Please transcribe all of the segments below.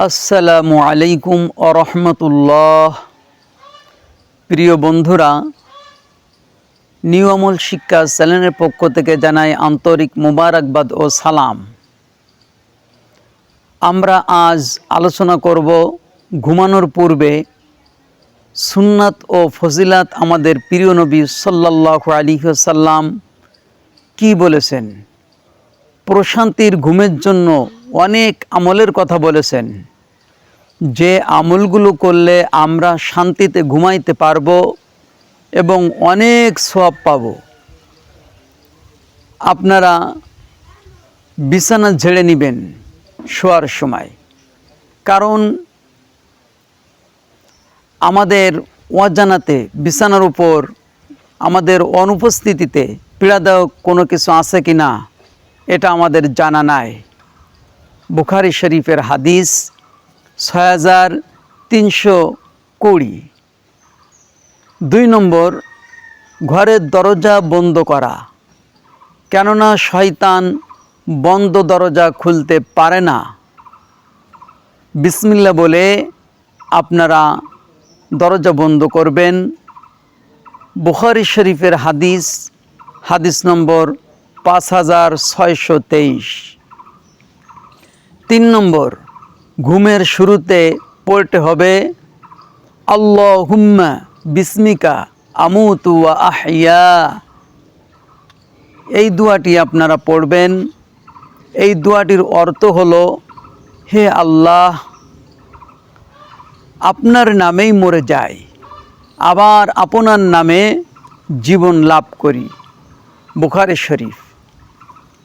আসসালামু আলাইকুম আরহামতুল্লাহ। প্রিয় বন্ধুরা, নিউ আমল শিক্ষা চ্যানেলের পক্ষ থেকে জানাই আন্তরিক মোবারকবাদ ও সালাম। আমরা আজ আলোচনা করব ঘুমানোর পূর্বে সুন্নাত ও ফজিলাত আমাদের প্রিয় নবী সাল্লাল্লাহু আলাইহি ওয়াসাল্লাম কি বলেছেন। প্রশান্তির ঘুমের জন্য অনেক আমলের কথা বলেছেন, যে আমলগুলো করলে আমরা শান্তিতে ঘুমাইতে পারব এবং অনেক সওয়াব পাব। আপনারা বিছানা ঝেড়ে নেবেন শোয়ার সময়, কারণ আমাদের অজানাতে বিছানার উপর আমাদের অনুপস্থিতিতে পীড়াদায়ক কোনো কিছু আছে কি না এটা আমাদের জানা নাই। বুখারী শরীফের হাদিস 6320। 2 নম্বর, ঘরের দরজা বন্ধ করা, কেননা শয়তান বন্ধ দরজা খুলতে পারে না। বিসমিল্লাহ বলে আপনারা দরজা বন্ধ করবেন। বুখারী শরীফের হাদিস নম্বর 5623। 3 নম্বর, ঘুমের শুরুতে পড়তে হবে আল্লাহুম্মা বিসমিকা আমুতু ওয়া আহইয়া। এই দোয়াটি আপনারা পড়বেন। এই দোয়াটির অর্থ হলো, হে আল্লাহ, আপনার নামেই মরে যাই, আবার আপনার নামে জীবন লাভ করি। বুখারী শরীফ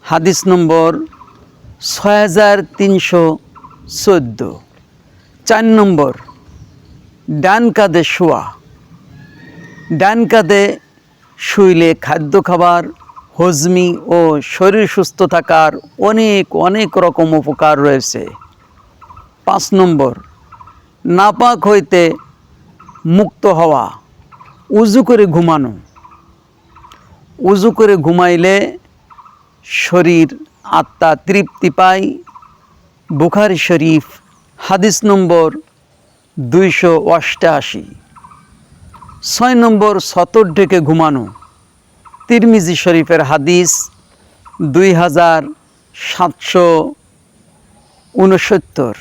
হাদিস নম্বর 6314। 4 নম্বর, ডান কাঁধে শোয়া। ডান কাঁধে শুইলে খাদ্য খাবার, হজমি ও শরীর সুস্থ থাকার অনেক রকম উপকার রয়েছে। 5 নম্বর, নাপাক হইতে মুক্ত হওয়া, উজু করে ঘুমানো। উজু করে ঘুমাইলে শরীর আত্মা তৃপ্তি পায়। বুখারী শরীফ হাদিস নম্বর 288। 6 নম্বর, সতর ঢেকে ঘুমানো। তিরমিজি শরীফের হাদিস 2769।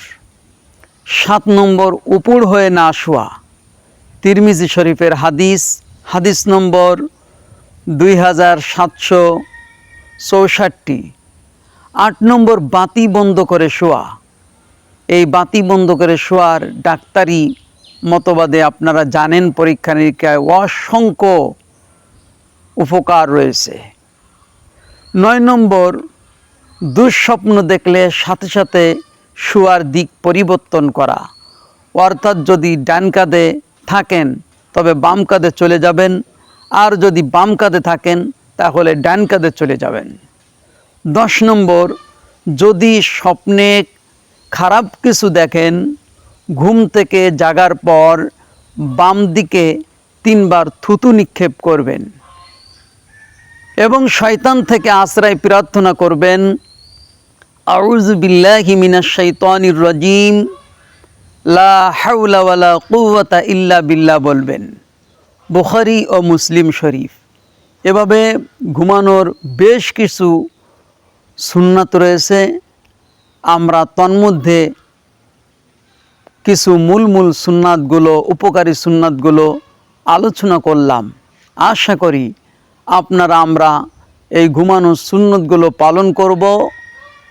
7 নম্বর, উপর হয়ে না শোয়া। তিরমিজি শরীফের হাদিস নম্বর 2764। 8 নম্বর, বাতি বন্ধ করে শোয়া। এই বাতি বন্ধ করে শোয়ার ডাক্তারি মতবাদে আপনারা জানেন, পরীক্ষা নিরীক্ষায় অসংখ্য উপকার রয়েছে। 9 নম্বর, দুঃস্বপ্ন দেখলে সাথে সাথে শোয়ার দিক পরিবর্তন করা, অর্থাৎ যদি ডান কাঁধে থাকেন তবে বাম কাঁধে চলে যাবেন, আর যদি বাম কাঁধে থাকেন তাহলে ডান কাঁধে চলে যাবেন। 10 নম্বর, যদি স্বপ্নে খারাপ কিছু দেখেন, ঘুম থেকে জাগার পর বাম দিকে 3 বার থুতু নিক্ষেপ করবেন এবং শয়তান থেকে আশ্রয় প্রার্থনা করবেন। আউযু বিল্লাহি মিনাশ শাইতানির রাজিম, লা হাওলা ওয়ালা কুওয়াতা ইল্লা বিল্লাহ বলবেন। বুখারী ও মুসলিম শরীফ। এভাবে ঘুমানোর বেশ কিছু সুন্নাত রয়েছে। আমরা তন্মধ্যে কিছু মূল সুন্নাতগুলো, উপকারী সুন্নাতগুলো আলোচনা করলাম। আশা করি আমরা এই ঘুমানোর সুন্নাতগুলো পালন করব।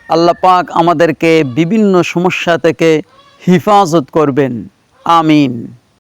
আল্লাহ পাক আমাদেরকে বিভিন্ন সমস্যা থেকে হিফাজত করবেন। আমিন।